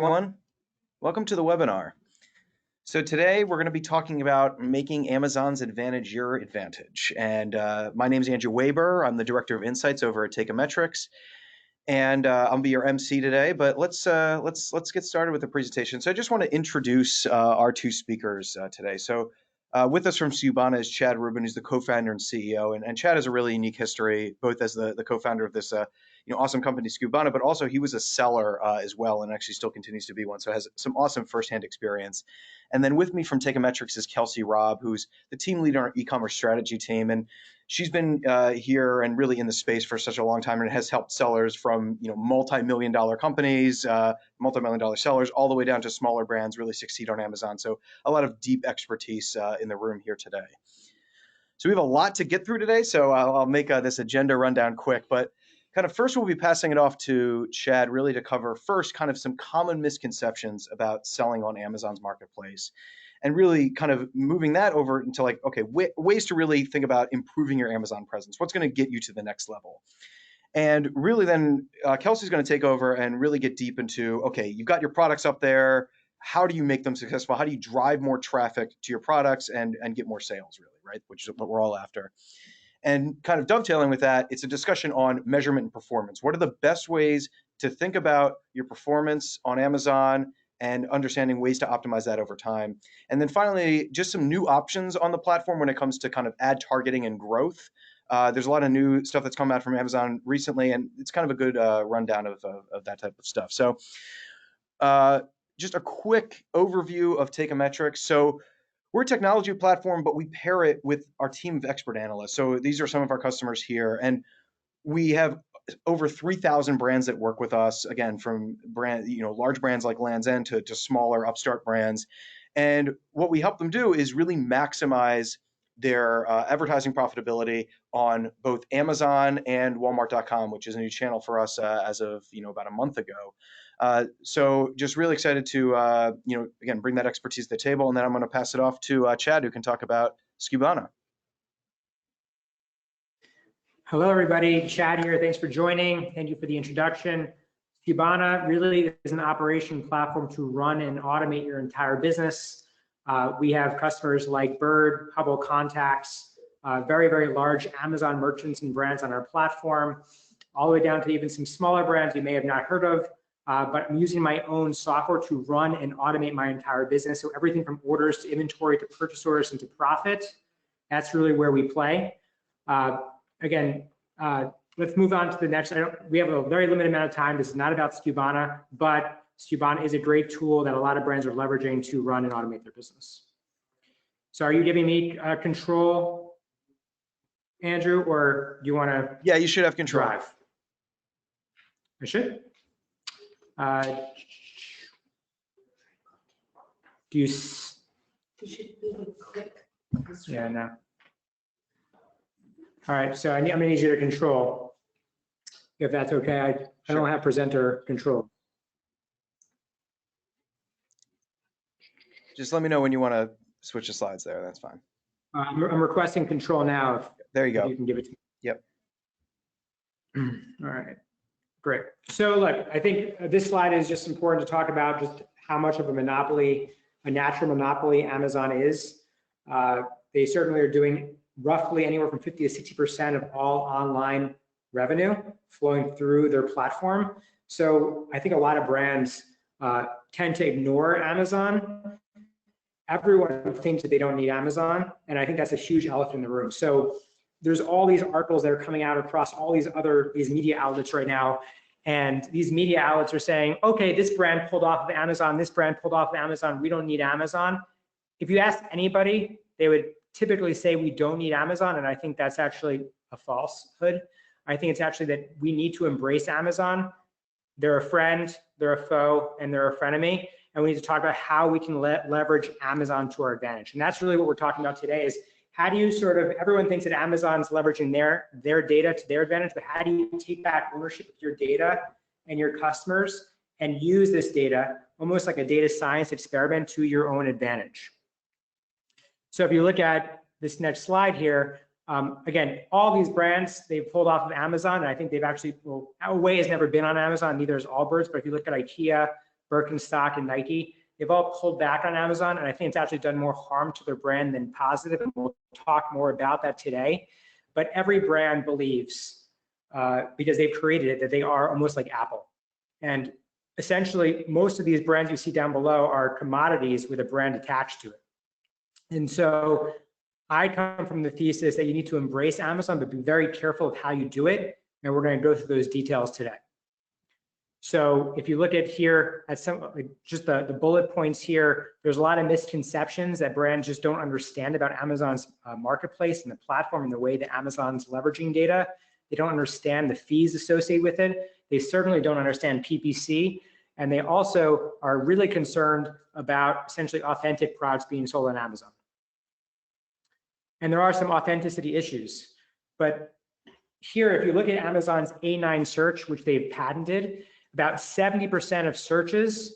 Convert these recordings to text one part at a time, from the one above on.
Everyone. Welcome to the webinar. So today we're going to be talking about making Amazon's advantage your advantage. And my name is Andrew Weber. I'm the Director of Insights over at Ecommerce. And I'll be your MC today, but let's get started with the presentation. So I just want to introduce our two speakers today. So with us from Skubana is Chad Rubin, who's the co-founder and CEO. And Chad has a really unique history, both as the co-founder of this awesome company, Skubana, but also he was a seller as well, and actually still continues to be one. So has some awesome firsthand experience. And then with me from Ecommerce is Kelsey Robb, who's the team leader on our e-commerce strategy team. And she's been here and really in the space for such a long time, and has helped sellers from multi-million-dollar companies, multi-million-dollar sellers, all the way down to smaller brands really succeed on Amazon. So a lot of deep expertise in the room here today. So we have a lot to get through today, so I'll make this agenda rundown quick. But kind of first, we'll be passing it off to Chad really to cover first kind of some common misconceptions about selling on Amazon's marketplace, and really kind of moving that over into like, okay, ways to really think about improving your Amazon presence. What's going to get you to the next level? And really then Kelsey's going to take over and really get deep into, okay, you've got your products up there. How do you make them successful? How do you drive more traffic to your products and get more sales, really, right? Which is what we're all after. And kind of dovetailing with that, it's a discussion on measurement and performance. What are the best ways to think about your performance on Amazon and understanding ways to optimize that over time? And then finally, just some new options on the platform when it comes to kind of ad targeting and growth. There's a lot of new stuff that's come out from Amazon recently, and it's kind of a good rundown of that type of stuff. So just a quick overview of Ecommerce. So we're a technology platform, but we pair it with our team of expert analysts. So these are some of our customers here, and we have over 3,000 brands that work with us, again, from large brands like Land's End to smaller upstart brands. And what we help them do is really maximize their advertising profitability on both Amazon and Walmart.com, which is a new channel for us as of about a month ago. So just really excited to again bring that expertise to the table, and then I'm going to pass it off to Chad, who can talk about Skubana. Hello, everybody. Chad here. Thanks for joining. Thank you for the introduction. Skubana really is an operation platform to run and automate your entire business. We have customers like Bird, Hubble Contacts, very, very large Amazon merchants and brands on our platform, all the way down to even some smaller brands you may have not heard of. But I'm using my own software to run and automate my entire business. So everything from orders to inventory to purchase orders and to profit, that's really where we play. Again, let's move on to the next. We have a very limited amount of time. This is not about Skubana, but Skubana is a great tool that a lot of brands are leveraging to run and automate their business. So are you giving me control, Andrew, or do you want to? Yeah, you should have control. Drive. I should. Do you? You should even click. Yeah, no. All right, so I'm gonna need you to control, if that's okay. I don't have presenter control. Just let me know when you want to switch the slides there. That's fine. I'm requesting control now. There you go. You can give it to me. Yep. All right. Great. So look, I think this slide is just important to talk about just how much of a monopoly, a natural monopoly Amazon is. They certainly are doing roughly anywhere from 50 to 60% of all online revenue flowing through their platform. So I think a lot of brands tend to ignore Amazon. Everyone thinks that they don't need Amazon, and I think that's a huge elephant in the room. So there's all these articles that are coming out across all these media outlets right now. And these media outlets are saying, okay, this brand pulled off of Amazon, this brand pulled off of Amazon, we don't need Amazon. If you ask anybody, they would typically say we don't need Amazon, and I think that's actually a falsehood. I think it's actually that we need to embrace Amazon. They're a friend, they're a foe, and they're a frenemy. And we need to talk about how we can leverage Amazon to our advantage. And that's really what we're talking about today is, how do you everyone thinks that Amazon's leveraging their data to their advantage, but how do you take back ownership of your data and your customers and use this data almost like a data science experiment to your own advantage? So if you look at this next slide here, again, all these brands, they've pulled off of Amazon, and I think they've actually, well, Away has never been on Amazon, neither has Allbirds, but if you look at IKEA, Birkenstock and Nike, they've all pulled back on Amazon, and I think it's actually done more harm to their brand than positive, and we'll talk more about that today. But every brand believes, because they've created it, that they are almost like Apple. And essentially, most of these brands you see down below are commodities with a brand attached to it. And so I come from the thesis that you need to embrace Amazon, but be very careful of how you do it. And we're going to go through those details today. So if you look at here at some, just the bullet points here, there's a lot of misconceptions that brands just don't understand about Amazon's marketplace and the platform and the way that Amazon's leveraging data. They don't understand the fees associated with it. They certainly don't understand PPC. And they also are really concerned about essentially authentic products being sold on Amazon. And there are some authenticity issues. But here, if you look at Amazon's A9 search, which they've patented, about 70% of searches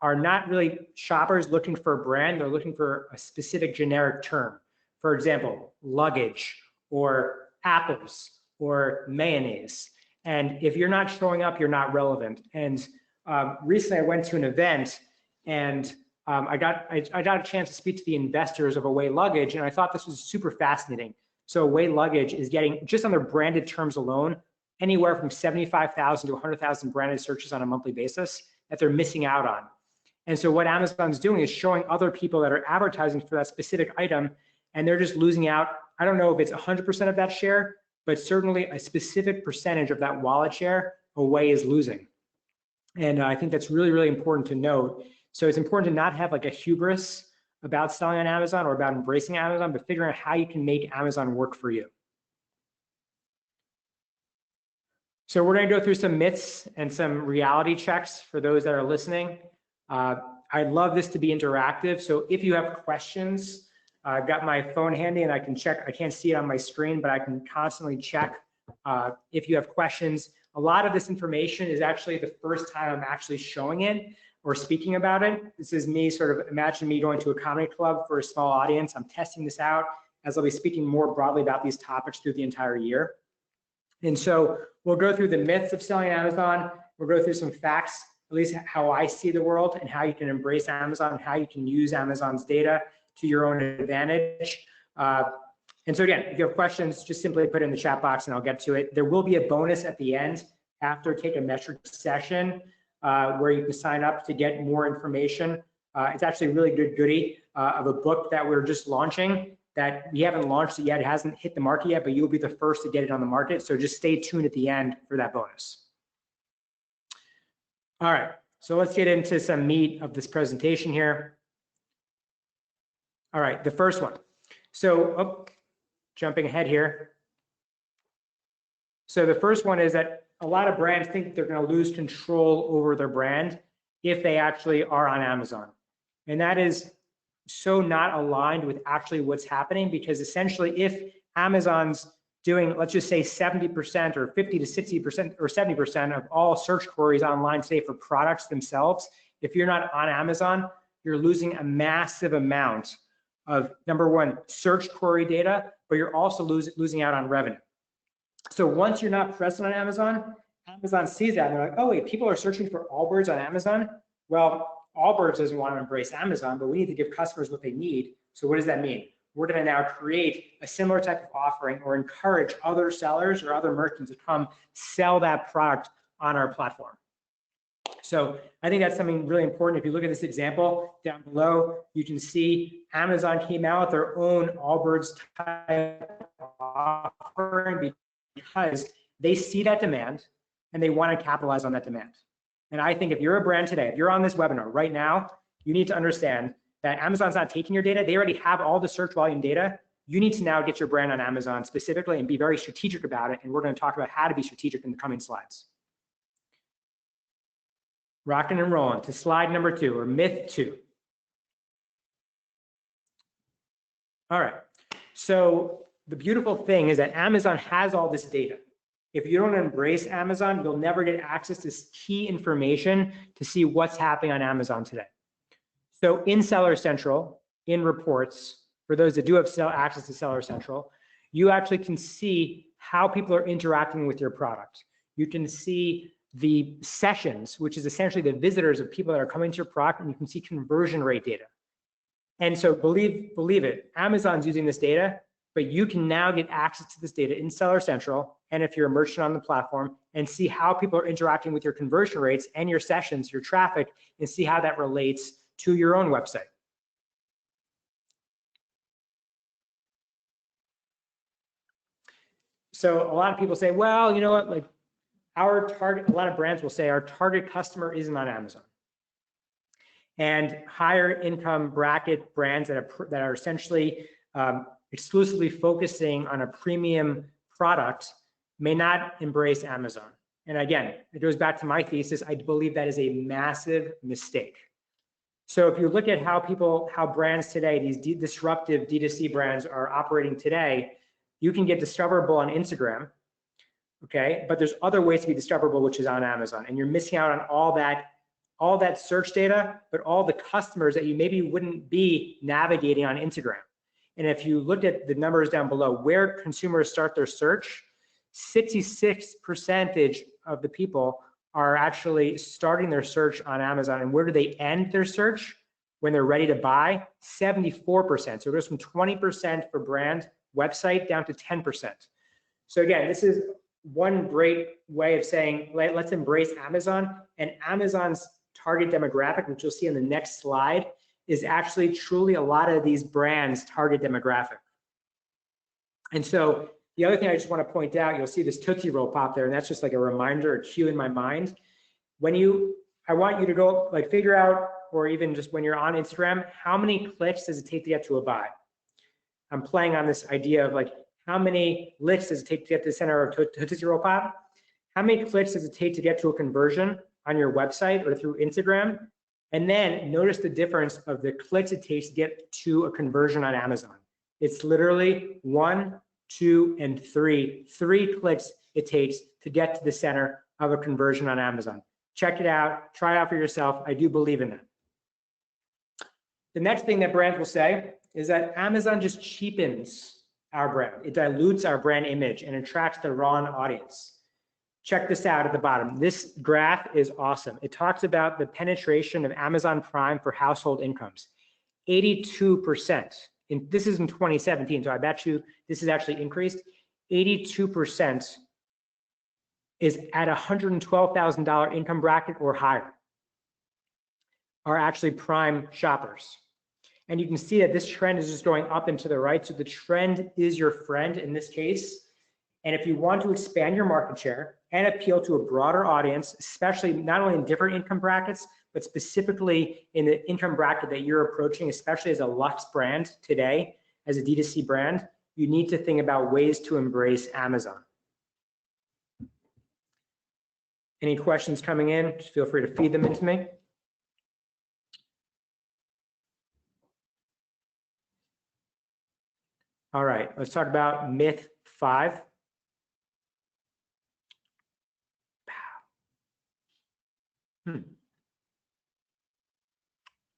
are not really shoppers looking for a brand, they're looking for a specific generic term. For example, luggage or apples or mayonnaise. And if you're not showing up, you're not relevant. And recently I went to an event and I got a chance to speak to the investors of Away Luggage, and I thought this was super fascinating. So Away Luggage is getting, just on their branded terms alone, anywhere from 75,000 to 100,000 branded searches on a monthly basis that they're missing out on. And so what Amazon's doing is showing other people that are advertising for that specific item, and they're just losing out. I don't know if it's 100% of that share, but certainly a specific percentage of that wallet share Away is losing. And I think that's really, really important to note. So it's important to not have like a hubris about selling on Amazon or about embracing Amazon, but figuring out how you can make Amazon work for you. So we're going to go through some myths and some reality checks for those that are listening. I'd love this to be interactive. So if you have questions, I've got my phone handy and I can check. I can't see it on my screen, but I can constantly check if you have questions. A lot of this information is actually the first time I'm actually showing it or speaking about it. This is me sort of, imagine me going to a comedy club for a small audience. I'm testing this out as I'll be speaking more broadly about these topics through the entire year. And so we'll go through the myths of selling Amazon. We'll go through some facts, at least how I see the world and how you can embrace Amazon and how you can use Amazon's data to your own advantage. And so again, if you have questions, just simply put it in the chat box and I'll get to it. There will be a bonus at the end after Take a Metrics session where you can sign up to get more information. It's actually a really good goodie of a book that we're just launching that we haven't launched it yet. It hasn't hit the market yet, but you'll be the first to get it on the market. So just stay tuned at the end for that bonus. All right, so let's get into some meat of this presentation here. All right, the first one. So jumping ahead here. So the first one is that a lot of brands think they're going to lose control over their brand if they actually are on Amazon. And that is so not aligned with actually what's happening, because essentially if Amazon's doing, let's just say 70% or 50 to 60% or 70% of all search queries online today for products themselves, if you're not on Amazon, you're losing a massive amount of, number one, search query data, but you're also losing out on revenue. So once you're not present on Amazon, Amazon sees that and they're like, oh wait, people are searching for Allbirds on Amazon. Well, Allbirds doesn't want to embrace Amazon, but we need to give customers what they need. So what does that mean? We're going to now create a similar type of offering or encourage other sellers or other merchants to come sell that product on our platform. So I think that's something really important. If you look at this example down below, you can see Amazon came out with their own Allbirds type offering because they see that demand and they want to capitalize on that demand. And I think if you're a brand today, if you're on this webinar right now, you need to understand that Amazon's not taking your data. They already have all the search volume data. You need to now get your brand on Amazon specifically and be very strategic about it. And we're going to talk about how to be strategic in the coming slides. Rocking and rolling to slide number 2, or myth 2. All right, so the beautiful thing is that Amazon has all this data. If you don't embrace Amazon, you'll never get access to key information to see what's happening on Amazon today. So in Seller Central, in reports, for those that do have access to Seller Central, you actually can see how people are interacting with your product. You can see the sessions, which is essentially the visitors of people that are coming to your product, and you can see conversion rate data. And so believe it, Amazon's using this data, but you can now get access to this data in Seller Central, and if you're a merchant on the platform, and see how people are interacting with your conversion rates and your sessions, your traffic, and see how that relates to your own website. So a lot of people say, well, you know what, like our target, a lot of brands will say our target customer isn't on Amazon. And higher income bracket brands that are essentially exclusively focusing on a premium product may not embrace Amazon. And again, it goes back to my thesis. I believe that is a massive mistake. So if you look at how brands today, these disruptive D2C brands are operating today, you can get discoverable on Instagram, okay? But there's other ways to be discoverable, which is on Amazon, and you're missing out on all that search data, but all the customers that you maybe wouldn't be navigating on Instagram. And if you look at the numbers down below, where consumers start their search, 66% of the people are actually starting their search on Amazon. And where do they end their search? When they're ready to buy, 74%. So it goes from 20% for brand website down to 10%. So again, this is one great way of saying, let's embrace Amazon. And Amazon's target demographic, which you'll see in the next slide, is actually truly a lot of these brands' target demographic. And so the other thing I just want to point out, you'll see this Tootsie Roll pop there, and that's just like a reminder, a cue in my mind. I want you to go like figure out, or even just when you're on Instagram, how many clicks does it take to get to a buy? I'm playing on this idea of like, how many clicks does it take to get to the center of Tootsie Roll pop? How many clicks does it take to get to a conversion on your website or through Instagram? And then notice the difference of the clicks it takes to get to a conversion on Amazon. It's literally 1, 2, and 3. 3 clicks it takes to get to the center of a conversion on Amazon. Check it out, try it out for yourself. I do believe in that. The next thing that brands will say is that Amazon just cheapens our brand. It dilutes our brand image and attracts the wrong audience. Check this out at the bottom. This graph is awesome. It talks about the penetration of Amazon Prime for household incomes. 82%. This is in 2017, so I bet you this is actually increased. 82% is at $112,000 income bracket or higher are actually Prime shoppers. And you can see that this trend is just going up and to the right. So the trend is your friend in this case. And if you want to expand your market share and appeal to a broader audience, especially not only in different income brackets, but specifically in the income bracket that you're approaching, especially as a luxe brand today, as a D2C brand, you need to think about ways to embrace Amazon. Any questions coming in? Just feel free to feed them into me. All right, let's talk about myth 5.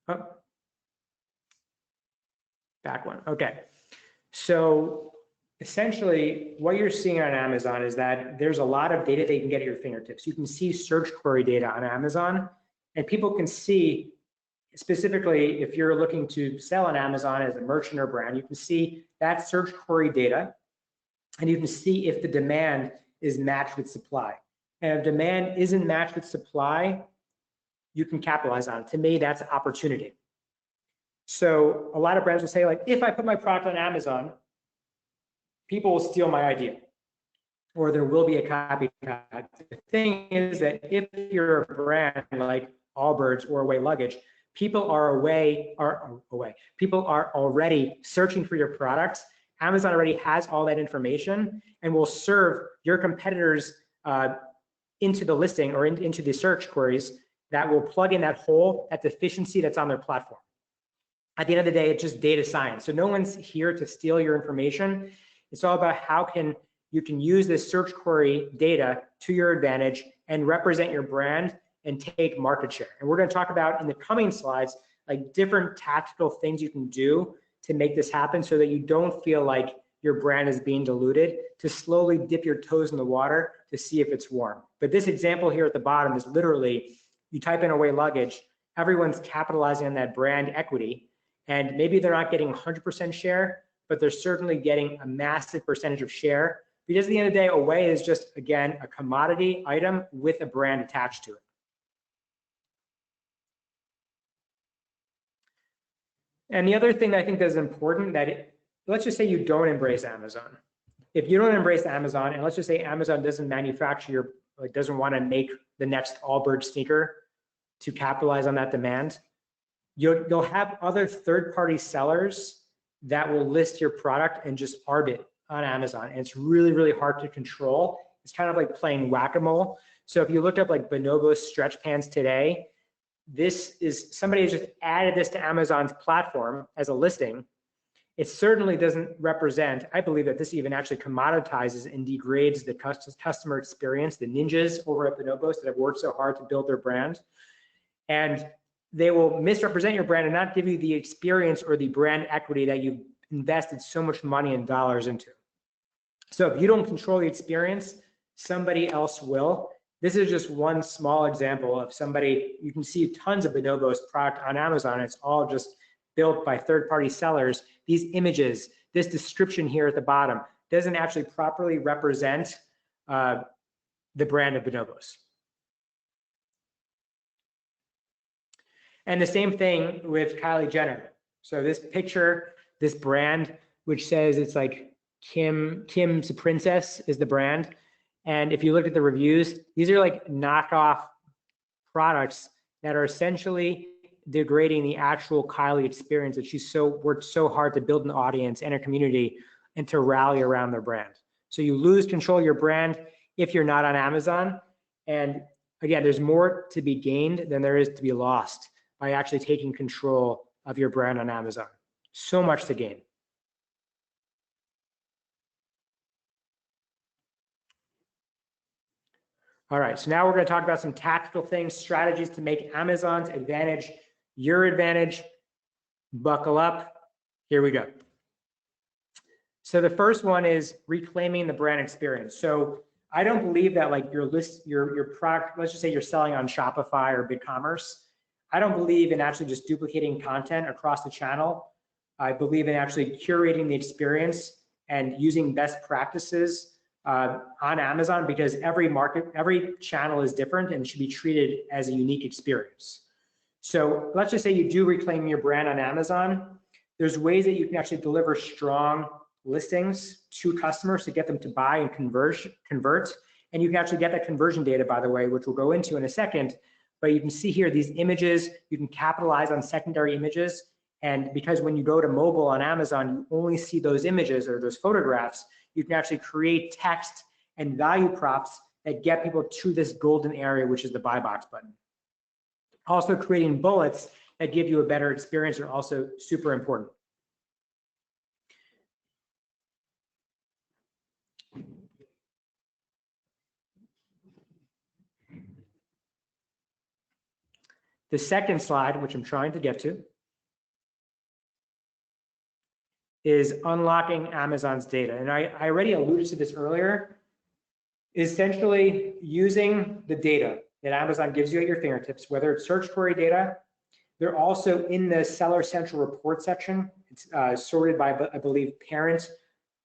Oh. Back one. Okay. So essentially what you're seeing on Amazon is that there's a lot of data that you can get at your fingertips. You can see search query data on Amazon, and people can see, specifically if you're looking to sell on Amazon as a merchant or brand, you can see that search query data, and you can see if the demand is matched with supply. And if demand isn't matched with supply, you can capitalize on it. To me, that's opportunity. So a lot of brands will say, like, if I put my product on Amazon, people will steal my idea, or there will be a copycat. The thing is that if you're a brand like Allbirds or Away Luggage, people are already searching for your products. Amazon already has all that information and will serve your competitors into the listing or into the search queries that will plug in that hole, that deficiency that's on their platform. At the end of the day, it's just data science. So no one's here to steal your information. It's all about how you can use this search query data to your advantage and represent your brand and take market share. And we're going to talk about in the coming slides, like different tactical things you can do to make this happen so that you don't feel like your brand is being diluted, to slowly dip your toes in the water to see if it's warm. But this example here at the bottom is literally, you type in away luggage, everyone's capitalizing on that brand equity, and maybe they're not getting 100% share, but they're certainly getting a massive percentage of share, because at the end of the day, away is just, again, a commodity item with a brand attached to it. And the other thing that I think that's important, let's just say you don't embrace Amazon. If you don't embrace Amazon, and let's just say Amazon doesn't manufacture doesn't want to make the next Allbirds sneaker to capitalize on that demand, you'll have other third-party sellers that will list your product and just arb it on Amazon. And it's really, really hard to control. It's kind of like playing whack-a-mole. So if you look up like Bonobos stretch pants today, somebody has just added this to Amazon's platform as a listing. It certainly doesn't represent, I believe that this even actually commoditizes and degrades the customer experience, the ninjas over at Bonobos that have worked so hard to build their brand. And they will misrepresent your brand and not give you the experience or the brand equity that you've invested so much money and dollars into. So if you don't control the experience, somebody else will. This is just one small example of somebody. You can see tons of Bonobos product on Amazon. It's all just built by third-party sellers. These images, this description here at the bottom doesn't actually properly represent the brand of Bonobos. And the same thing with Kylie Jenner. So this picture, this brand, which says it's like Kim's Princess is the brand. And if you look at the reviews, these are like knockoff products that are essentially degrading the actual Kylie experience that she's worked so hard to build an audience and a community and to rally around their brand. So you lose control of your brand if you're not on Amazon. And again, there's more to be gained than there is to be lost by actually taking control of your brand on Amazon. So much to gain. All right, so now we're going to talk about some tactical things, strategies to make Amazon's advantage your advantage. Buckle up. Here we go. So the first one is reclaiming the brand experience. So I don't believe that like your product, let's just say you're selling on Shopify or BigCommerce. I don't believe in actually just duplicating content across the channel. I believe in actually curating the experience and using best practices on Amazon, because every channel is different and should be treated as a unique experience. So let's just say you do reclaim your brand on Amazon. There's ways that you can actually deliver strong listings to customers to get them to buy and convert. And you can actually get that conversion data, by the way, which we'll go into in a second. But you can see here these images, you can capitalize on secondary images. And because when you go to mobile on Amazon, you only see those images or those photographs, you can actually create text and value props that get people to this golden area, which is the buy box button. Also, creating bullets that give you a better experience are also super important. The second slide, which I'm trying to get to, is unlocking Amazon's data. And I already alluded to this earlier. Essentially using the data that Amazon gives you at your fingertips, whether it's search query data. They're also in the Seller Central report section. It's sorted by, I believe, parent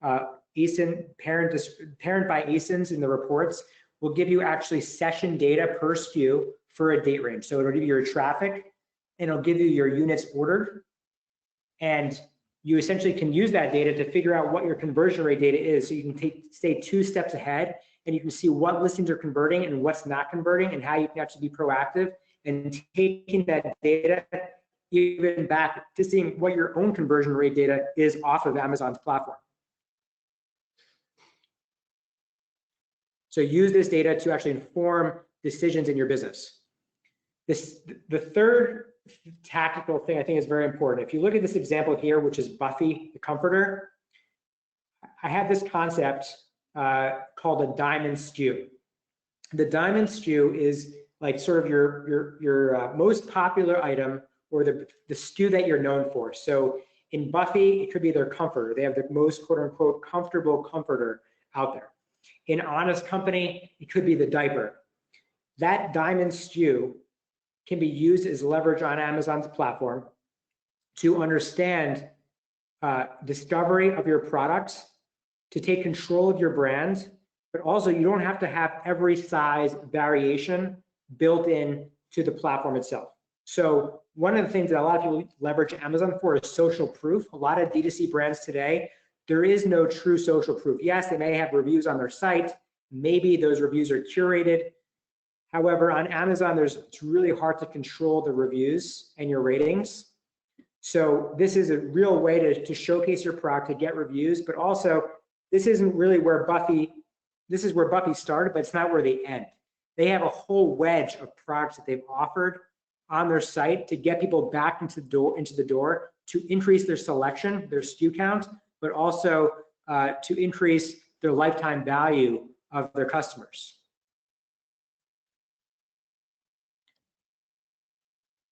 by ASINs in the reports. Will give you actually session data per SKU for a date range. So it'll give you your traffic and it'll give you your units ordered. And you essentially can use that data to figure out what your conversion rate data is. So you can stay 2 steps ahead and you can see what listings are converting and what's not converting and how you can actually be proactive and taking that data even back to seeing what your own conversion rate data is off of Amazon's platform. So use this data to actually inform decisions in your business. The third tactical thing I think is very important. If you look at this example here, which is Buffy the Comforter, I have this concept called a diamond SKU. The diamond SKU is like sort of your most popular item or the SKU that you're known for. So In Buffy, it could be their comforter. They have the most quote unquote comfortable comforter out there. In Honest Company, it could be the diaper. That diamond SKU can be used as leverage on Amazon's platform to understand discovery of your products, to take control of your brand, but also you don't have to have every size variation built in to the platform itself. So one of the things that a lot of people leverage Amazon for is social proof. A lot of D2C brands today, there is no true social proof. Yes, they may have reviews on their site. Maybe those reviews are curated. However, on Amazon, it's really hard to control the reviews and your ratings. So this is a real way to showcase your product, to get reviews, but also this isn't really where this is where Buffy started, but it's not where they end. They have a whole wedge of products that they've offered on their site to get people back into the door to increase their selection, their SKU count, but also to increase their lifetime value of their customers.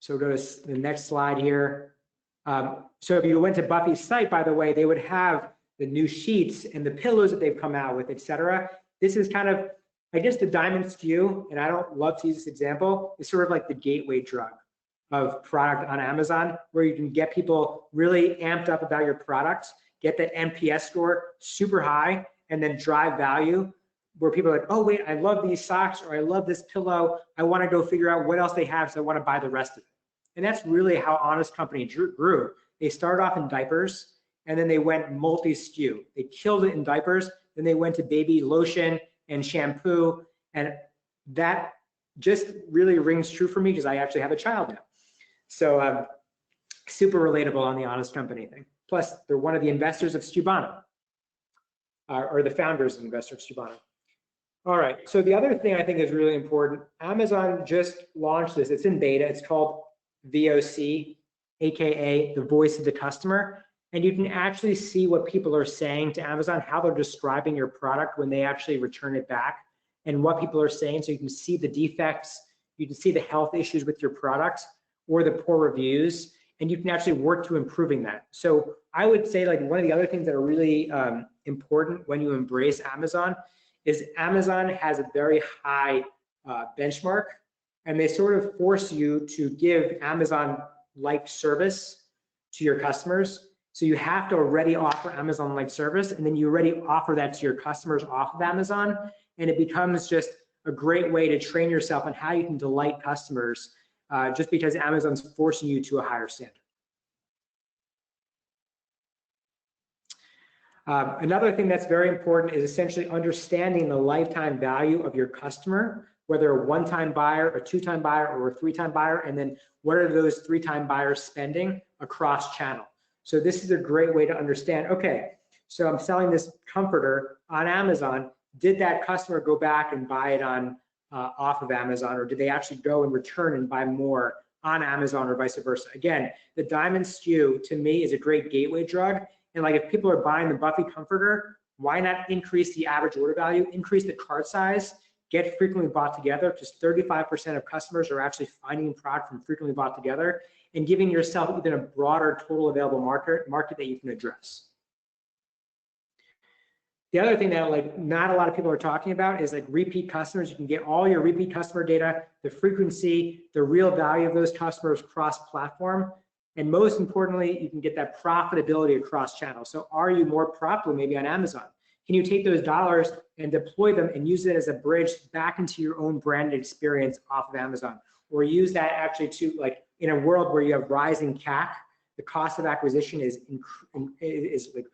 So go to the next slide here. So if you went to Buffy's site, by the way, they would have the new sheets and the pillows that they've come out with, et cetera. This is kind of, I guess, the diamond SKU, and I don't love to use this example, it's sort of like the gateway drug of product on Amazon, where you can get people really amped up about your products, get that NPS score super high, and then drive value, where people are like, oh wait, I love these socks, or I love this pillow, I wanna go figure out what else they have, so I wanna buy the rest of it. And that's really how Honest Company grew. They started off in diapers, and then they went multi-SKU. They killed it in diapers, then they went to baby lotion and shampoo, and that just really rings true for me because I actually have a child now. So super relatable on the Honest Company thing. Plus, they're one of the investors of Skubana, or the founders and investor of Skubana. All right, so the other thing I think is really important, Amazon just launched this, it's in beta, it's called VOC, AKA the voice of the customer. And you can actually see what people are saying to Amazon, how they're describing your product when they actually return it back, and what people are saying. So you can see the defects, you can see the health issues with your product or the poor reviews, and you can actually work to improving that. So I would say, like, one of the other things that are really important when you embrace Amazon is Amazon has a very high benchmark, and they sort of force you to give Amazon-like service to your customers. So you have to already offer Amazon-like service, and then you already offer that to your customers off of Amazon, and it becomes just a great way to train yourself on how you can delight customers just because Amazon's forcing you to a higher standard. Another thing that's very important is essentially understanding the lifetime value of your customer, whether a one-time buyer, a two-time buyer, or a three-time buyer, and then what are those three-time buyers spending across channel. So this is a great way to understand, okay, so I'm selling this comforter on Amazon. Did that customer go back and buy it on off of Amazon, or did they actually go and return and buy more on Amazon, or vice versa? Again, the diamond SKU to me is a great gateway drug. And like, if people are buying the Buffy comforter, why not increase the average order value, increase the cart size, get frequently bought together, because 35% of customers are actually finding product from frequently bought together, and giving yourself even a broader total available market that you can address. The other thing that, like, not a lot of people are talking about is like repeat customers. You can get all your repeat customer data, the frequency, the real value of those customers cross-platform, and most importantly, you can get that profitability across channels. So are you more profitable maybe on Amazon? Can you take those dollars and deploy them and use it as a bridge back into your own branded experience off of Amazon? Or use that actually to, like, in a world where you have rising CAC, the cost of acquisition is like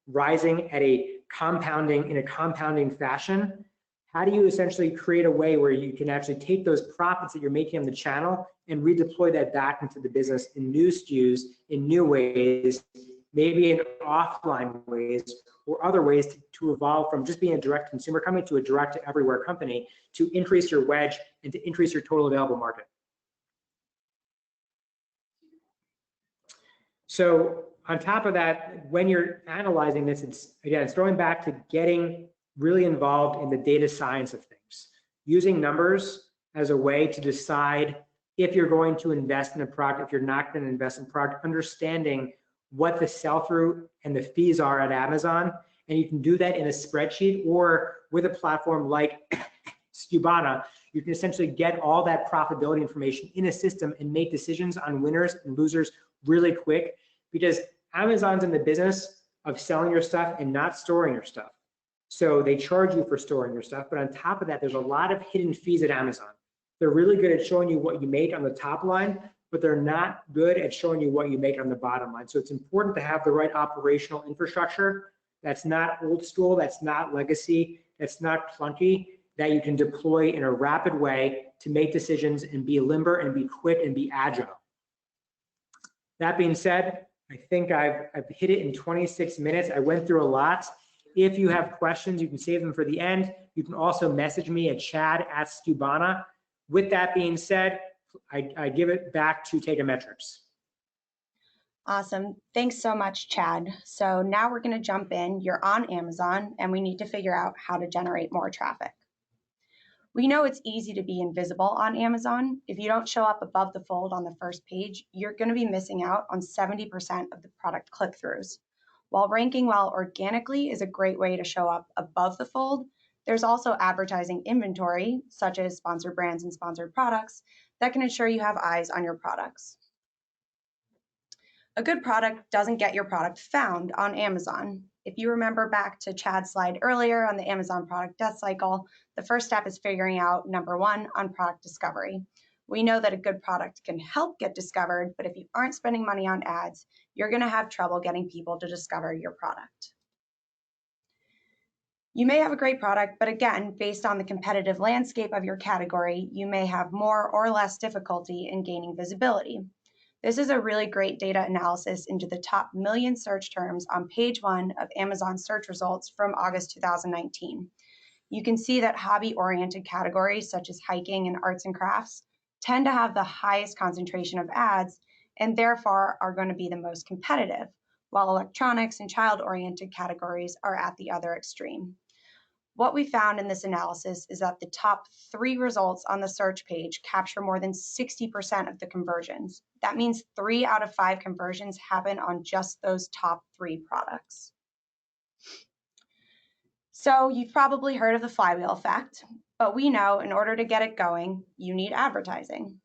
rising at a compounding fashion. How do you essentially create a way where you can actually take those profits that you're making on the channel and redeploy that back into the business in new SKUs, in new ways, maybe in offline ways, or other ways to evolve from just being a direct consumer company to a direct to everywhere company, to increase your wedge and to increase your total available market. So on top of that, when you're analyzing this, it's going back to getting really involved in the data science of things, using numbers as a way to decide if you're going to invest in a product, if you're not going to invest in a product, understanding what the sell-through and the fees are at Amazon. And you can do that in a spreadsheet, or with a platform like Skubana, you can essentially get all that profitability information in a system and make decisions on winners and losers really quick, because Amazon's in the business of selling your stuff and not storing your stuff. So they charge you for storing your stuff, but on top of that, there's a lot of hidden fees at Amazon. They're really good at showing you what you make on the top line, but they're not good at showing you what you make on the bottom line. So it's important to have the right operational infrastructure that's not old school, that's not legacy, that's not clunky, that you can deploy in a rapid way to make decisions and be limber and be quick and be agile. That being said, I think I've hit it in 26 minutes. I went through a lot. If you have questions, you can save them for the end. You can also message me at chad@Skubana. With that being said, I give it back to Ecommetrix. Awesome. Thanks so much, Chad. So now we're going to jump in. You're on Amazon, and we need to figure out how to generate more traffic. We know it's easy to be invisible on Amazon. If you don't show up above the fold on the first page, you're going to be missing out on 70% of the product click-throughs. While ranking well organically is a great way to show up above the fold, there's also advertising inventory, such as sponsored brands and sponsored products, that can ensure you have eyes on your products. A good product doesn't get your product found on Amazon. If you remember back to Chad's slide earlier on the Amazon product death cycle, the first step is figuring out, number one, on product discovery. We know that a good product can help get discovered, but if you aren't spending money on ads, you're going to have trouble getting people to discover your product. You may have a great product, but again, based on the competitive landscape of your category, you may have more or less difficulty in gaining visibility. This is a really great data analysis into the top million search terms on page 1 of Amazon search results from August 2019. You can see that hobby-oriented categories such as hiking and arts and crafts tend to have the highest concentration of ads and therefore are going to be the most competitive, while electronics and child-oriented categories are at the other extreme. What we found in this analysis is that the top 3 results on the search page capture more than 60% of the conversions. That means 3 out of 5 conversions happen on just those top 3 products. So you've probably heard of the flywheel effect, but we know in order to get it going, you need advertising.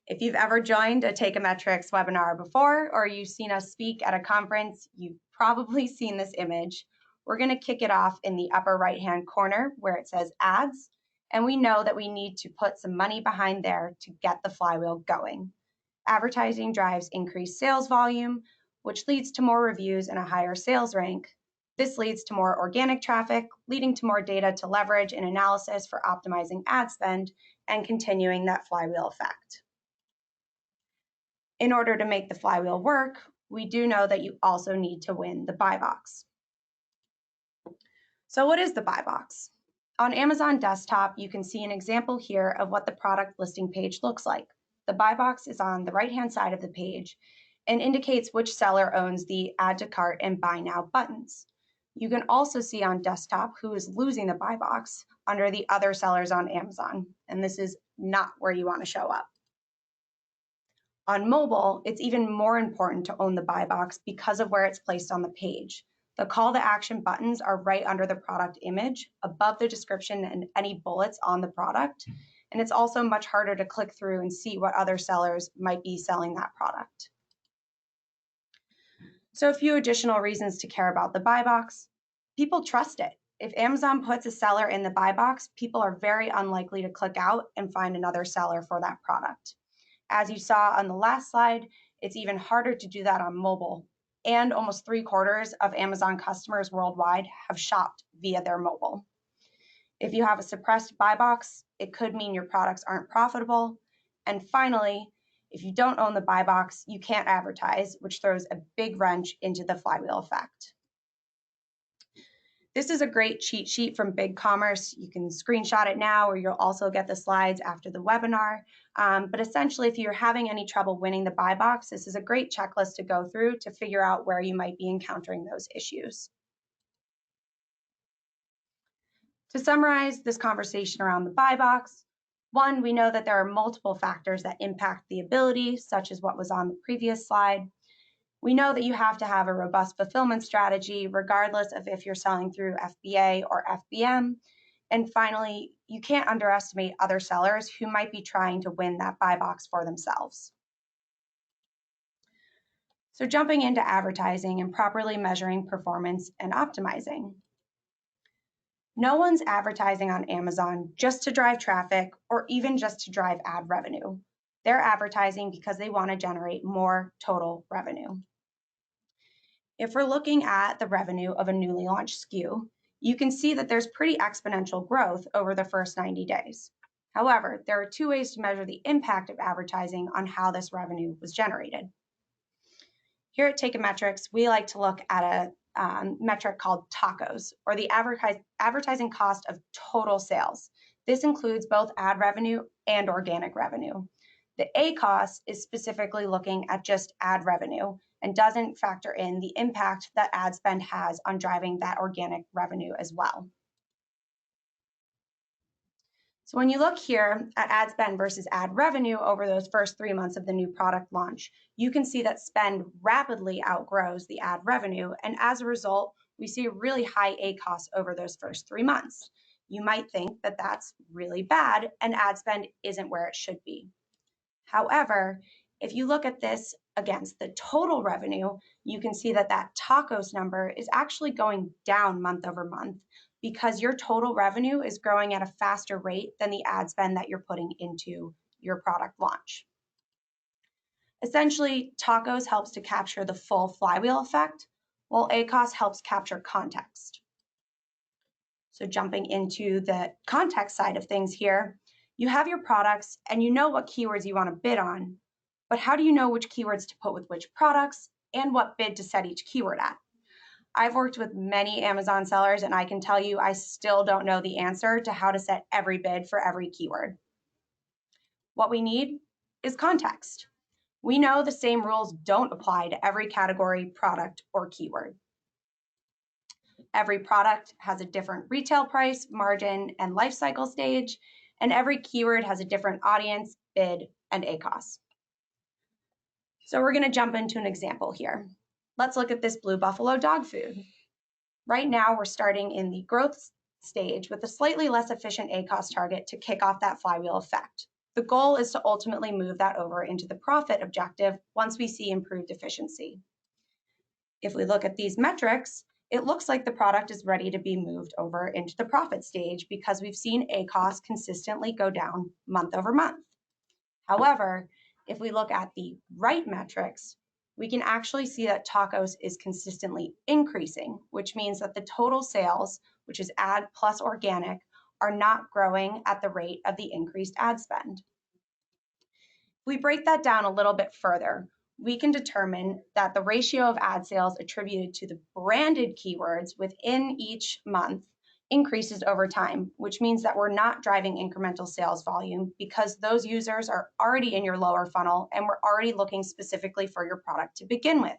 If you've ever joined a Ecommetrix webinar before, or you've seen us speak at a conference, you've probably seen this image. We're going to kick it off in the upper right-hand corner where it says ads, and we know that we need to put some money behind there to get the flywheel going. Advertising drives increased sales volume, which leads to more reviews and a higher sales rank. This leads to more organic traffic, leading to more data to leverage in analysis for optimizing ad spend and continuing that flywheel effect. In order to make the flywheel work, we do know that you also need to win the buy box. So what is the buy box? On Amazon desktop, you can see an example here of what the product listing page looks like. The buy box is on the right-hand side of the page and indicates which seller owns the add to cart and buy now buttons. You can also see on desktop who is losing the buy box under the other sellers on Amazon, and this is not where you want to show up. On mobile, it's even more important to own the buy box because of where it's placed on the page. The call to action buttons are right under the product image, above the description and any bullets on the product. And it's also much harder to click through and see what other sellers might be selling that product. So a few additional reasons to care about the buy box. People trust it. If Amazon puts a seller in the buy box, people are very unlikely to click out and find another seller for that product. As you saw on the last slide, it's even harder to do that on mobile. And almost 3/4 of Amazon customers worldwide have shopped via their mobile. If you have a suppressed buy box, it could mean your products aren't profitable. And finally, if you don't own the buy box, you can't advertise, which throws a big wrench into the flywheel effect. This is a great cheat sheet from Ecommerce. You can screenshot it now, or you'll also get the slides after the webinar. But essentially, if you're having any trouble winning the buy box, this is a great checklist to go through to figure out where you might be encountering those issues. To summarize this conversation around the buy box, 1, we know that there are multiple factors that impact the ability, such as what was on the previous slide. We know that you have to have a robust fulfillment strategy, regardless of if you're selling through FBA or FBM. And finally, you can't underestimate other sellers who might be trying to win that buy box for themselves. So jumping into advertising and properly measuring performance and optimizing. No one's advertising on Amazon just to drive traffic or even just to drive ad revenue. They're advertising because they want to generate more total revenue. If we're looking at the revenue of a newly launched SKU, you can see that there's pretty exponential growth over the first 90 days. However, there are two ways to measure the impact of advertising on how this revenue was generated. Here at Ecommetrics, we like to look at a metric called TACOs, or the advertising cost of total sales. This includes both ad revenue and organic revenue. The ACOS is specifically looking at just ad revenue and doesn't factor in the impact that ad spend has on driving that organic revenue as well. So when you look here at ad spend versus ad revenue over those first 3 months of the new product launch, you can see that spend rapidly outgrows the ad revenue, and as a result, we see a really high ACOS over those first 3 months. You might think that that's really bad and ad spend isn't where it should be. However, if you look at this against the total revenue, you can see that that TACOS number is actually going down month over month because your total revenue is growing at a faster rate than the ad spend that you're putting into your product launch. Essentially, TACOS helps to capture the full flywheel effect, while ACOS helps capture context. So jumping into the context side of things here, you have your products and you know what keywords you want to bid on, but how do you know which keywords to put with which products and what bid to set each keyword at? I've worked with many Amazon sellers and I can tell you I still don't know the answer to how to set every bid for every keyword. What we need is context. We know the same rules don't apply to every category, product, or keyword. Every product has a different retail price, margin, and life cycle stage, and every keyword has a different audience, bid, and ACOS. So we're going to jump into an example here. Let's look at this Blue Buffalo dog food. Right now, we're starting in the growth stage with a slightly less efficient ACOS target to kick off that flywheel effect. The goal is to ultimately move that over into the profit objective once we see improved efficiency. If we look at these metrics, it looks like the product is ready to be moved over into the profit stage because we've seen ACOS consistently go down month over month. However, if we look at the right metrics, we can actually see that TACOS is consistently increasing, which means that the total sales, which is ad plus organic, are not growing at the rate of the increased ad spend. If we break that down a little bit further, we can determine that the ratio of ad sales attributed to the branded keywords within each month increases over time, which means that we're not driving incremental sales volume because those users are already in your lower funnel and we're already looking specifically for your product to begin with.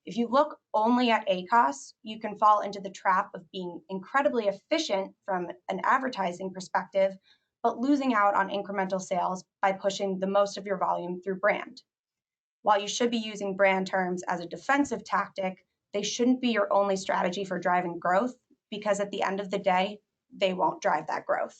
If you look only at ACOS, you can fall into the trap of being incredibly efficient from an advertising perspective, but losing out on incremental sales by pushing the most of your volume through brand. While you should be using brand terms as a defensive tactic, they shouldn't be your only strategy for driving growth because at the end of the day, they won't drive that growth.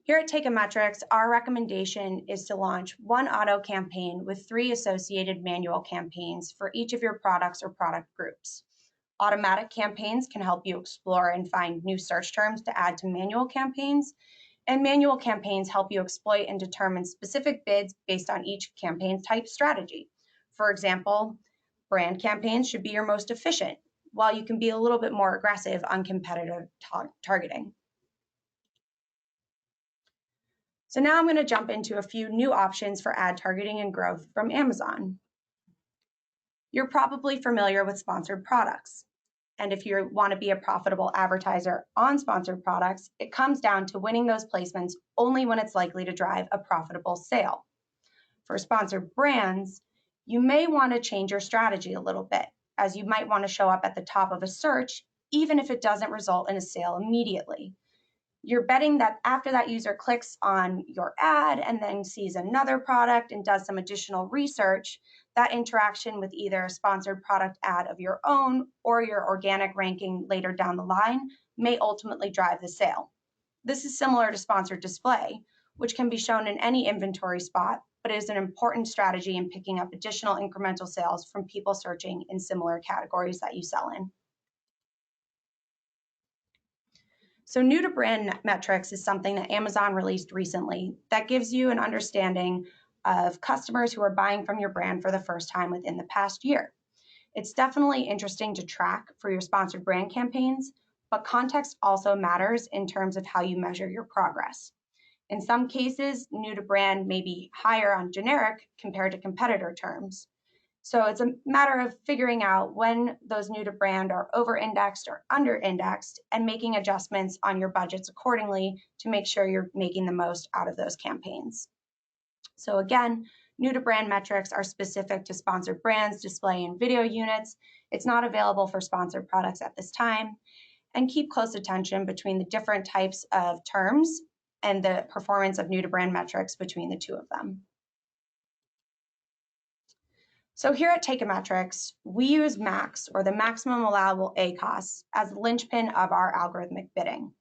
Here at Ecommetrics, our recommendation is to launch one auto campaign with 3 associated manual campaigns for each of your products or product groups. Automatic campaigns can help you explore and find new search terms to add to manual campaigns, and manual campaigns help you exploit and determine specific bids based on each campaign type strategy. For example, brand campaigns should be your most efficient, while you can be a little bit more aggressive on competitive targeting. So now I'm going to jump into a few new options for ad targeting and growth from Amazon. You're probably familiar with sponsored products. And if you want to be a profitable advertiser on sponsored products, it comes down to winning those placements only when it's likely to drive a profitable sale. For sponsored brands, you may want to change your strategy a little bit, as you might want to show up at the top of a search, even if it doesn't result in a sale immediately. You're betting that after that user clicks on your ad and then sees another product and does some additional research, that interaction with either a sponsored product ad of your own or your organic ranking later down the line may ultimately drive the sale. This is similar to sponsored display, which can be shown in any inventory spot, but is an important strategy in picking up additional incremental sales from people searching in similar categories that you sell in. So new to brand metrics is something that Amazon released recently that gives you an understanding of customers who are buying from your brand for the first time within the past year. It's definitely interesting to track for your sponsored brand campaigns, but context also matters in terms of how you measure your progress. In some cases, new to brand may be higher on generic compared to competitor terms. So it's a matter of figuring out when those new to brand are over-indexed or under-indexed and making adjustments on your budgets accordingly to make sure you're making the most out of those campaigns. So again, new to brand metrics are specific to sponsored brands, display, and video units. It's not available for sponsored products at this time. And keep close attention between the different types of terms and the performance of new to brand metrics between the two of them. So here at Takeometrics, we use max, or the maximum allowable ACOS, as the linchpin of our algorithmic bidding.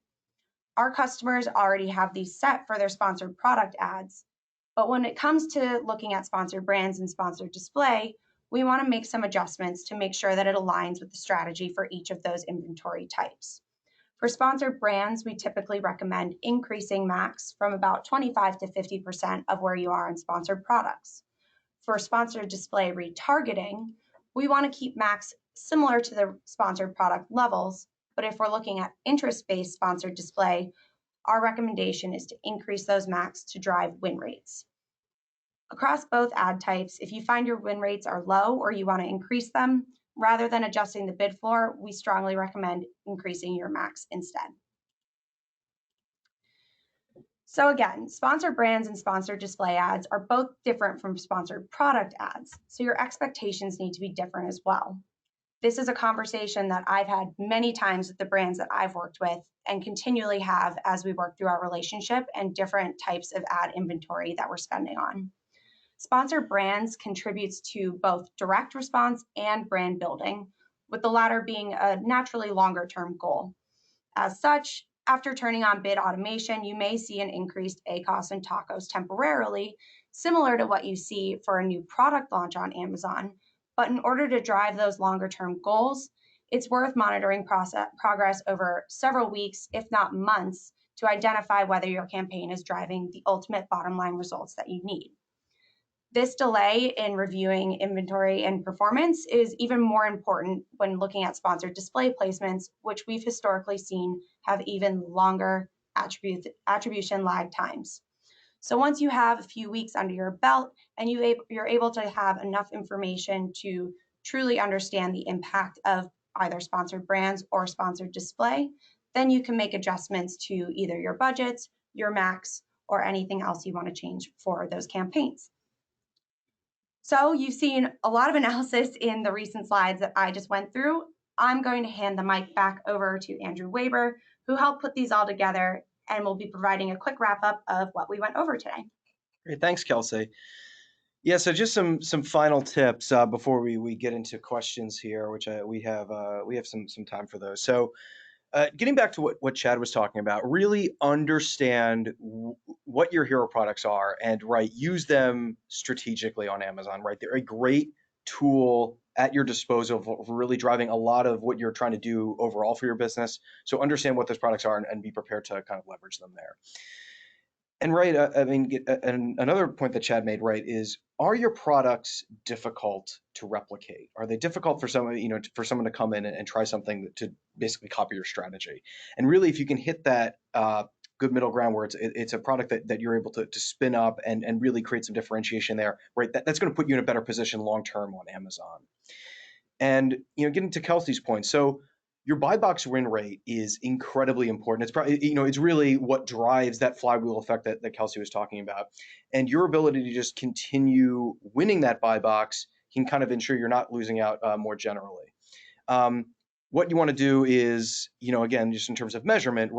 Our customers already have these set for their sponsored product ads, but when it comes to looking at sponsored brands and sponsored display, we want to make some adjustments to make sure that it aligns with the strategy for each of those inventory types. For sponsored brands, we typically recommend increasing max from about 25 to 50% of where you are in sponsored products. For sponsored display retargeting, we want to keep max similar to the sponsored product levels, but if we're looking at interest-based sponsored display, our recommendation is to increase those max to drive win rates. Across both ad types, if you find your win rates are low or you want to increase them, rather than adjusting the bid floor, we strongly recommend increasing your max instead. So again, sponsored brands and sponsored display ads are both different from sponsored product ads, so your expectations need to be different as well. This is a conversation that I've had many times with the brands that I've worked with and continually have as we work through our relationship and different types of ad inventory that we're spending on. Sponsored brands contributes to both direct response and brand building, with the latter being a naturally longer term goal. As such, after turning on bid automation, you may see an increased ACOS and TACOS temporarily, similar to what you see for a new product launch on Amazon. But in order to drive those longer term goals, it's worth monitoring progress over several weeks, if not months, to identify whether your campaign is driving the ultimate bottom line results that you need. This delay in reviewing inventory and performance is even more important when looking at sponsored display placements, which we've historically seen have even longer attribution lag times. So once you have a few weeks under your belt and you're able to have enough information to truly understand the impact of either sponsored brands or sponsored display, then you can make adjustments to either your budgets, your max, or anything else you want to change for those campaigns. So you've seen a lot of analysis in the recent slides that I just went through. I'm going to hand the mic back over to Andrew Weber, who helped put these all together and will be providing a quick wrap up of what we went over today. Great, thanks, Kelsey. Yeah, so just some final tips before we get into questions here, which we have some time for those. So getting back to what Chad was talking about, really understand what your hero products are and use them strategically on Amazon. They're a great tool at your disposal for really driving a lot of what you're trying to do overall for your business. So understand what those products are and be prepared to kind of leverage them there. And and another point that Chad made, is, are your products difficult to replicate? Are they difficult for someone, for someone to come in and try something to basically copy your strategy? And really, if you can hit that good middle ground where it's a product that you're able to spin up and really create some differentiation there, that's going to put you in a better position long term on Amazon. And getting to Kelsey's point, so your buy box win rate is incredibly important. It's probably, it's really what drives that flywheel effect that Kelsey was talking about. And your ability to just continue winning that buy box can kind of ensure you're not losing out more generally. What you want to do is, again, just in terms of measurement,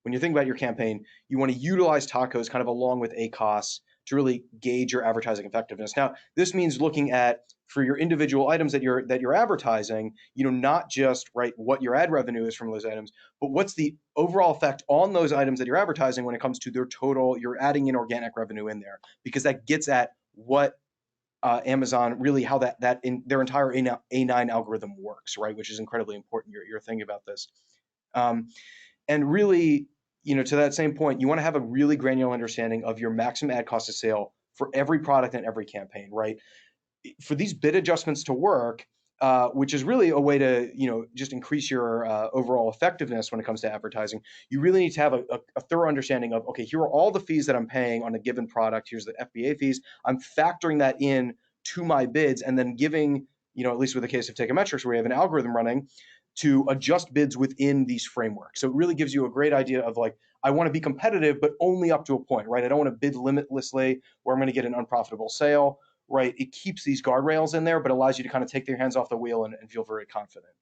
when you think about your campaign, you want to utilize tacos kind of along with ACOS to really gauge your advertising effectiveness. Now, this means looking at, for your individual items that you're advertising, not just what your ad revenue is from those items, but what's the overall effect on those items that you're advertising when it comes to their total. You're adding in organic revenue in there, because that gets at what Amazon really, how that in their entire A9 algorithm works, right? Which is incredibly important. You're thinking about this, and really, to that same point, you want to have a really granular understanding of your maximum ad cost of sale for every product and every campaign, right? For these bid adjustments to work, which is really a way to, just increase your overall effectiveness when it comes to advertising, you really need to have a thorough understanding of, okay, here are all the fees that I'm paying on a given product. Here's the FBA fees. I'm factoring that in to my bids, and then giving, at least with the case of Ecommerce, where we have an algorithm running to adjust bids within these frameworks. So it really gives you a great idea of I want to be competitive, but only up to a point, right? I don't want to bid limitlessly where I'm going to get an unprofitable sale, right? It keeps these guardrails in there, but allows you to kind of take your hands off the wheel and feel very confident.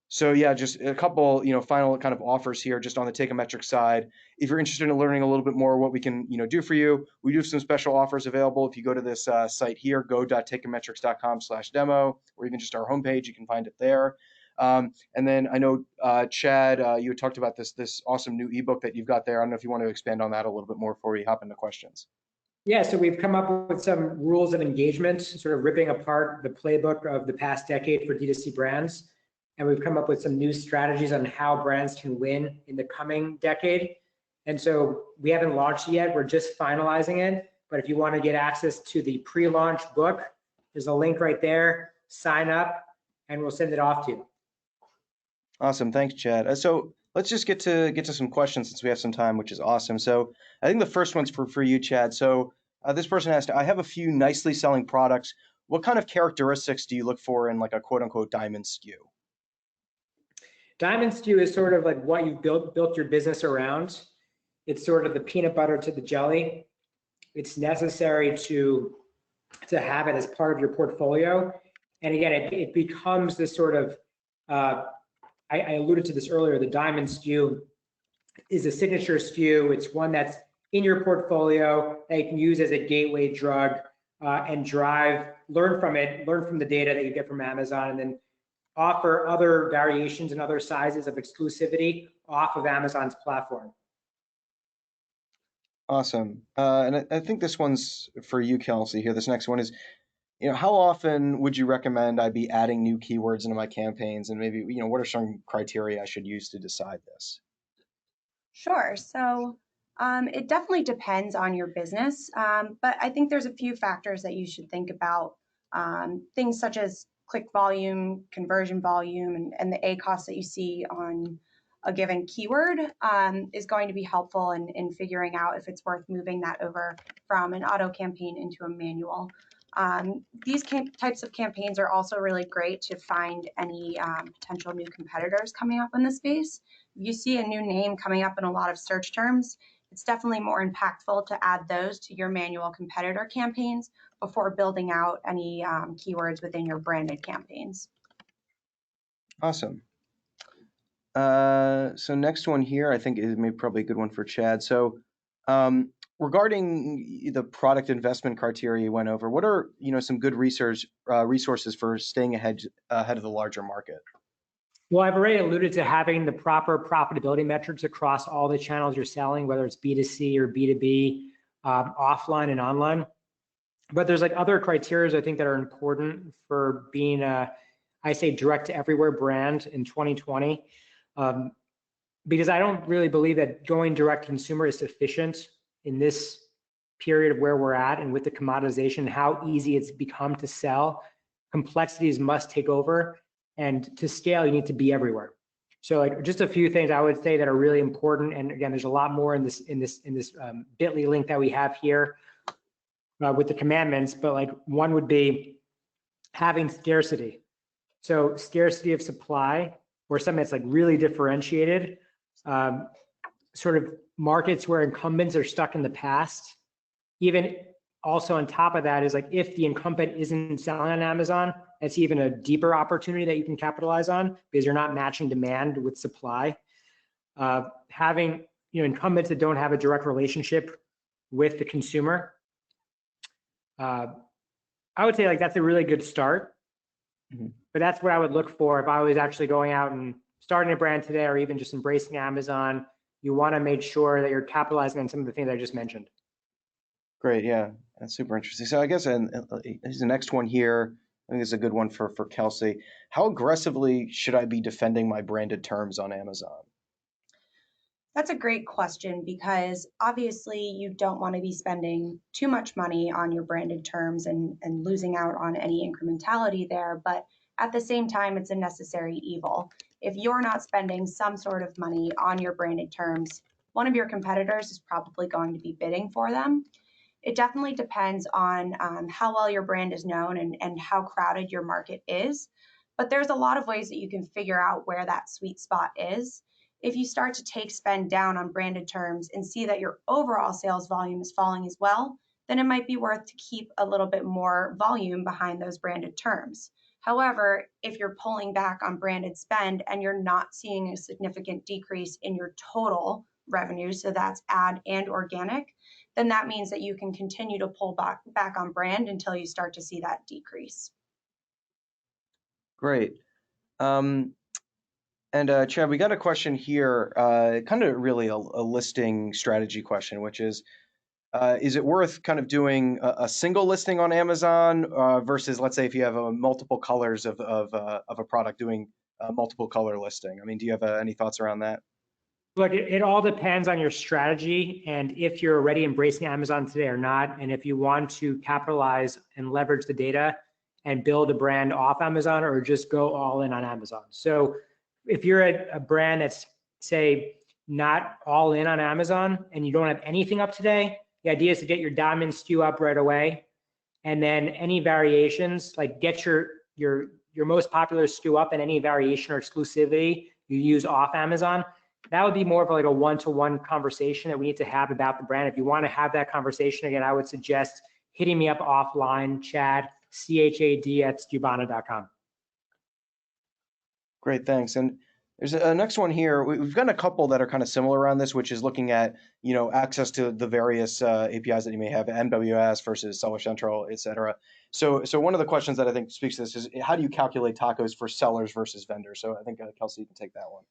So yeah, just a couple, final kind of offers here, just on the Ecommerce side. If you're interested in learning a little bit more what we can, do for you, we do have some special offers available. If you go to this site here, go.ecommerce.com/demo, or even just our homepage, you can find it there. And then I know, Chad, you had talked about this awesome new ebook that you've got there. I don't know if you want to expand on that a little bit more before we hop into questions. Yeah, so we've come up with some rules of engagement, sort of ripping apart the playbook of the past decade for D2C brands. And we've come up with some new strategies on how brands can win in the coming decade. And so we haven't launched yet, we're just finalizing it. But if you want to get access to the pre-launch book, there's a link right there, sign up, and we'll send it off to you. Awesome, thanks, Chad. So let's just get to some questions since we have some time, which is awesome. So I think the first one's for you, Chad. So this person asked, I have a few nicely selling products. What kind of characteristics do you look for in a quote unquote diamond SKU? Diamond SKU is sort of like what you built your business around. It's sort of the peanut butter to the jelly. It's necessary to have it as part of your portfolio. And again, it becomes this sort of, I alluded to this earlier, the diamond SKU is a signature SKU. It's one that's in your portfolio that you can use as a gateway drug and learn from it, learn from the data that you get from Amazon, and then offer other variations and other sizes of exclusivity off of Amazon's platform. Awesome. And I think this one's for you, Kelsey, here. This next one is, how often would you recommend I be adding new keywords into my campaigns? And maybe, what are some criteria I should use to decide this? Sure. So it definitely depends on your business, but I think there's a few factors that you should think about. Things such as click volume, conversion volume, and the ACOS that you see on a given keyword is going to be helpful in figuring out if it's worth moving that over from an auto campaign into a manual. These types of campaigns are also really great to find any potential new competitors coming up in the space. If you see a new name coming up in a lot of search terms, it's definitely more impactful to add those to your manual competitor campaigns before building out any keywords within your branded campaigns. Awesome. So next one here, I think is maybe probably a good one for Chad. So regarding the product investment criteria you went over, what are some good resources for staying ahead of the larger market? Well, I've already alluded to having the proper profitability metrics across all the channels you're selling, whether it's B2C or B2B, offline and online. But there's other criteria I think that are important for being I say direct to everywhere brand in 2020. Because I don't really believe that going direct to consumer is sufficient in this period of where we're at, and with the commoditization, how easy it's become to sell. Complexities must take over, and to scale, you need to be everywhere. So just a few things I would say that are really important. And again, there's a lot more in this bit.ly link that we have here with the commandments, but one would be having scarcity. So scarcity of supply, or something that's really differentiated. Sort of markets where incumbents are stuck in the past. Even also on top of that is if the incumbent isn't selling on Amazon, that's even a deeper opportunity that you can capitalize on because you're not matching demand with supply. having incumbents that don't have a direct relationship with the consumer, I would say like that's a really good start. But that's what I would look for if I was actually going out and starting a brand today, or even just embracing Amazon. You want to make sure that you're capitalizing on some of the things I just mentioned. Great, yeah, that's super interesting. So I guess here's the next one here. I think it's a good one for Kelsey. How aggressively should I be defending my branded terms on Amazon? That's a great question, because obviously you don't want to be spending too much money on your branded terms and losing out on any incrementality there. But at the same time, it's a necessary evil. If you're not spending some sort of money on your branded terms, one of your competitors is probably going to be bidding for them. It definitely depends on how well your brand is known and how crowded your market is. But there's a lot of ways that you can figure out where that sweet spot is. If you start to take spend down on branded terms and see that your overall sales volume is falling as well, then it might be worth to keep a little bit more volume behind those branded terms. However, if you're pulling back on branded spend and you're not seeing a significant decrease in your total revenue, so that's ad and organic, then that means that you can continue to pull back on brand until you start to see that decrease. Great. And Chad, we got a question here, kind of really a listing strategy question, which is it worth kind of doing a single listing on Amazon versus, let's say, if you have multiple colors of a product, doing a multiple color listing? I mean, do you have any thoughts around that? Look, it all depends on your strategy and if you're already embracing Amazon today or not, and if you want to capitalize and leverage the data and build a brand off Amazon, or just go all in on Amazon. So if you're a brand that's, say, not all in on Amazon and you don't have anything up today, the idea is to get your diamond SKU up right away, and then any variations, like get your most popular SKU up, and any variation or exclusivity you use off Amazon. That would be more of like a one-to-one conversation that we need to have about the brand. If you want to have that conversation, again, I would suggest hitting me up offline, Chad, CHAD@skubana.com. Great, thanks. And there's a next one here. We've got a couple that are kind of similar around this, which is looking at, access to the various APIs that you may have, MWS versus Seller Central, et cetera. So one of the questions that I think speaks to this is, how do you calculate tacos for sellers versus vendors? So I think, Kelsey, you can take that one.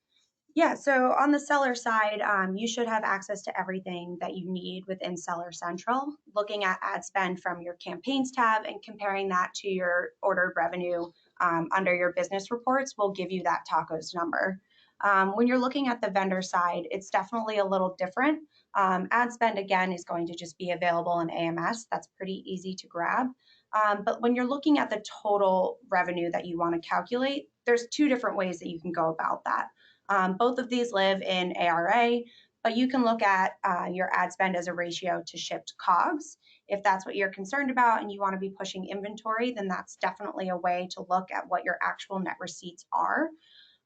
Yeah, so on the seller side, you should have access to everything that you need within Seller Central. Looking at ad spend from your campaigns tab and comparing that to your ordered revenue under your business reports will give you that tacos number. When you're looking at the vendor side, it's definitely a little different. Ad spend, again, is going to just be available in AMS. That's pretty easy to grab. But when you're looking at the total revenue that you want to calculate, there's two different ways that you can go about that. Both of these live in ARA, but you can look at your ad spend as a ratio to shipped COGS. If that's what you're concerned about and you want to be pushing inventory, then that's definitely a way to look at what your actual net receipts are.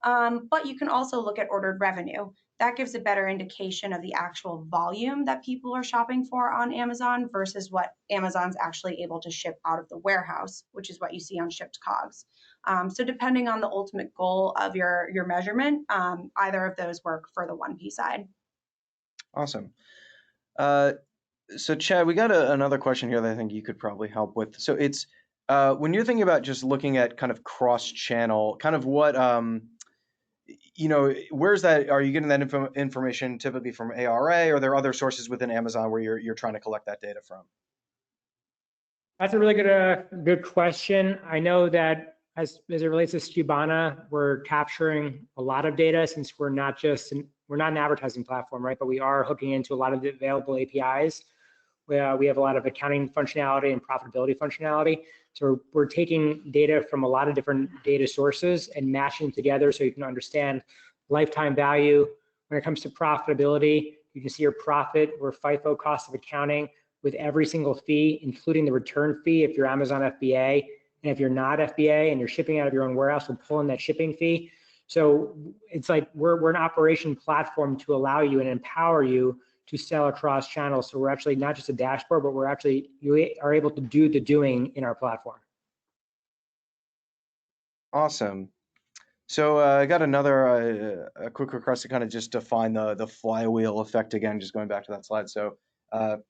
But you can also look at ordered revenue. That gives a better indication of the actual volume that people are shopping for on Amazon versus what Amazon's actually able to ship out of the warehouse, which is what you see on shipped COGS. So depending on the ultimate goal of your measurement, either of those work for the 1P side. Awesome. So Chad, we got another question here that I think you could probably help with. So it's when you're thinking about just looking at kind of cross-channel, kind of what, where's that? Are you getting that information typically from ARA, or are there other sources within Amazon where you're trying to collect that data from? That's a really good question. I know that as it relates to Skubana, we're capturing a lot of data, since we're not an advertising platform, right? But we are hooking into a lot of the available APIs. We have a lot of accounting functionality and profitability functionality. So we're taking data from a lot of different data sources and mashing them together so you can understand lifetime value. When it comes to profitability, you can see your profit or FIFO, cost of accounting, with every single fee, including the return fee if you're Amazon FBA. And if you're not FBA and you're shipping out of your own warehouse, we'll pull in that shipping fee. So it's like we're an operation platform to allow you and empower you to sell across channels. So we're actually not just a dashboard, but you are able to do the doing in our platform. Awesome. So I got another a quick request to kind of just define the flywheel effect again, just going back to that slide. So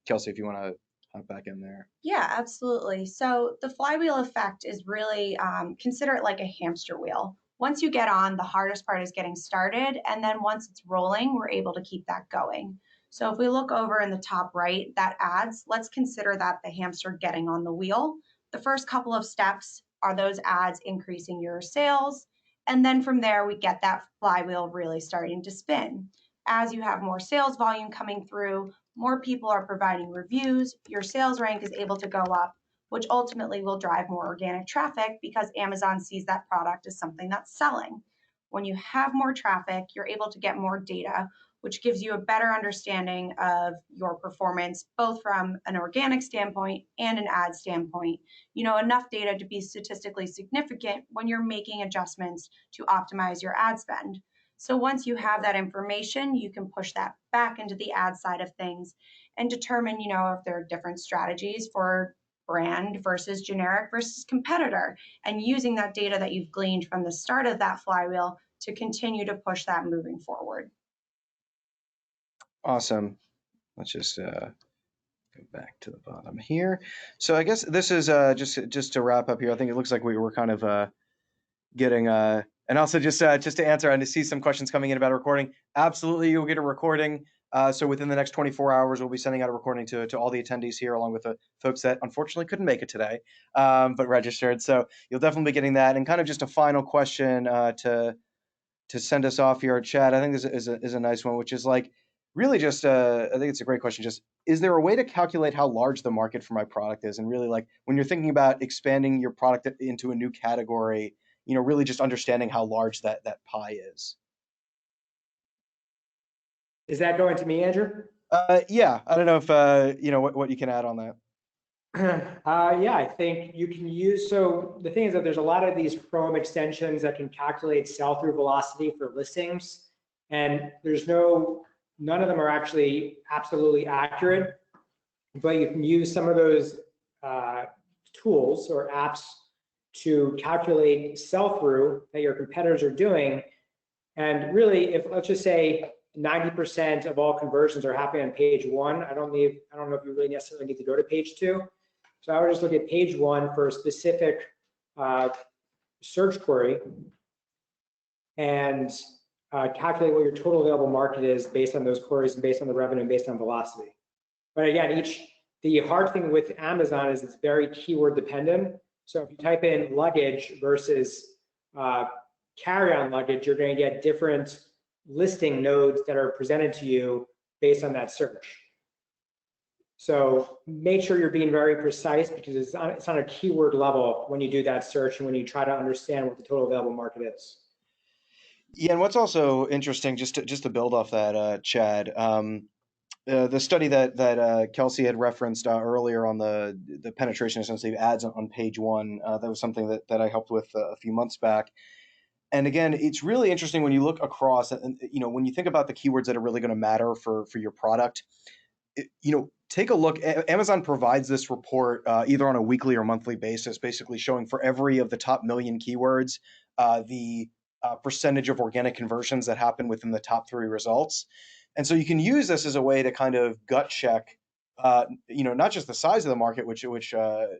Kelsey, if you want to hop back in there. Yeah, absolutely. So the flywheel effect is really, consider it like a hamster wheel. Once you get on, the hardest part is getting started. And then once it's rolling, we're able to keep that going. So if we look over in the top right, that ads, let's consider that the hamster getting on the wheel. The first couple of steps are those ads increasing your sales. And then from there, we get that flywheel really starting to spin. As you have more sales volume coming through, more people are providing reviews, your sales rank is able to go up, which ultimately will drive more organic traffic because Amazon sees that product as something that's selling. When you have more traffic, you're able to get more data, which gives you a better understanding of your performance, both from an organic standpoint and an ad standpoint. You know, enough data to be statistically significant when you're making adjustments to optimize your ad spend. So once you have that information, you can push that back into the ad side of things and determine, you know, if there are different strategies for brand versus generic versus competitor, and using that data that you've gleaned from the start of that flywheel to continue to push that moving forward. Awesome. Let's just go back to the bottom here. So I guess this is just to wrap up here. I think it looks like we were kind of getting and also just to answer and to see some questions coming in about a recording. Absolutely, you'll get a recording. So within the next 24 hours, we'll be sending out a recording to all the attendees here, along with the folks that unfortunately couldn't make it today, but registered. So you'll definitely be getting that. And kind of just a final question to send us off here, Chad. I think this is a nice one, which is like really just I think it's a great question. Just is there a way to calculate how large the market for my product is, and really like when you're thinking about expanding your product into a new category, you know, really just understanding how large that pie is. Is that going to me, Andrew? Yeah, I don't know if you know what you can add on that. Yeah, I think you can use, so the thing is that there's a lot of these Chrome extensions that can calculate sell-through velocity for listings, and none of them are actually absolutely accurate, but you can use some of those tools or apps to calculate sell-through that your competitors are doing. And really, if let's just say 90% of all conversions are happening on page one, I don't know if you really necessarily need to go to page two. So I would just look at page one for a specific search query and calculate what your total available market is based on those queries and based on the revenue and based on velocity. But again, the hard thing with Amazon is it's very keyword dependent. So if you type in luggage versus carry-on luggage, you're going to get different listing nodes that are presented to you based on that search. So make sure you're being very precise because it's on a keyword level when you do that search and when you try to understand what the total available market is. Yeah, and what's also interesting, just to build off that, Chad, the study that Kelsey had referenced earlier on the penetration essentially ads on page one, that was something that I helped with a few months back. And again, it's really interesting when you look across, and you know, when you think about the keywords that are really going to matter for your product, you know, take a look. Amazon provides this report either on a weekly or monthly basis, basically showing for every of the top million keywords, the percentage of organic conversions that happen within the top 3 results. And so you can use this as a way to kind of gut check, you know, not just the size of the market, which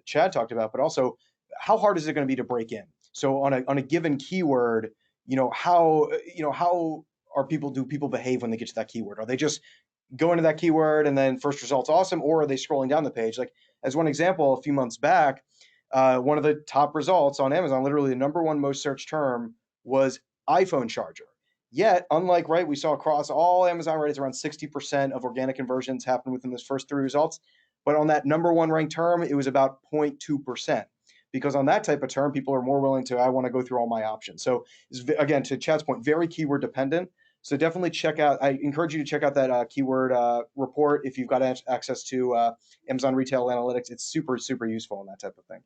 Chad talked about, but also how hard is it going to be to break in. So on a given keyword, you know, how do people behave when they get to that keyword? Are they just going to that keyword and then first results awesome, or are they scrolling down the page? Like as one example, a few months back, one of the top results on Amazon, literally the number one most searched term was iPhone charger. Yet, unlike we saw across all Amazon rates, around 60% of organic conversions happen within those first 3 results. But on that number one ranked term, it was about 0.2%. Because on that type of term, people are more willing to, I want to go through all my options. So again, to Chad's point, very keyword dependent. So definitely I encourage you to check out that keyword report if you've got access to Amazon Retail Analytics. It's super, super useful in that type of thing.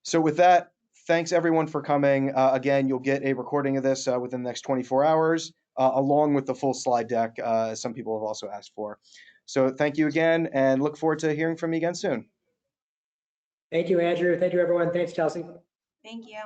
So with that, thanks everyone for coming. Again, you'll get a recording of this within the next 24 hours, along with the full slide deck, some people have also asked for. So thank you again, and look forward to hearing from you again soon. Thank you, Andrew. Thank you, everyone. Thanks, Chelsea. Thank you.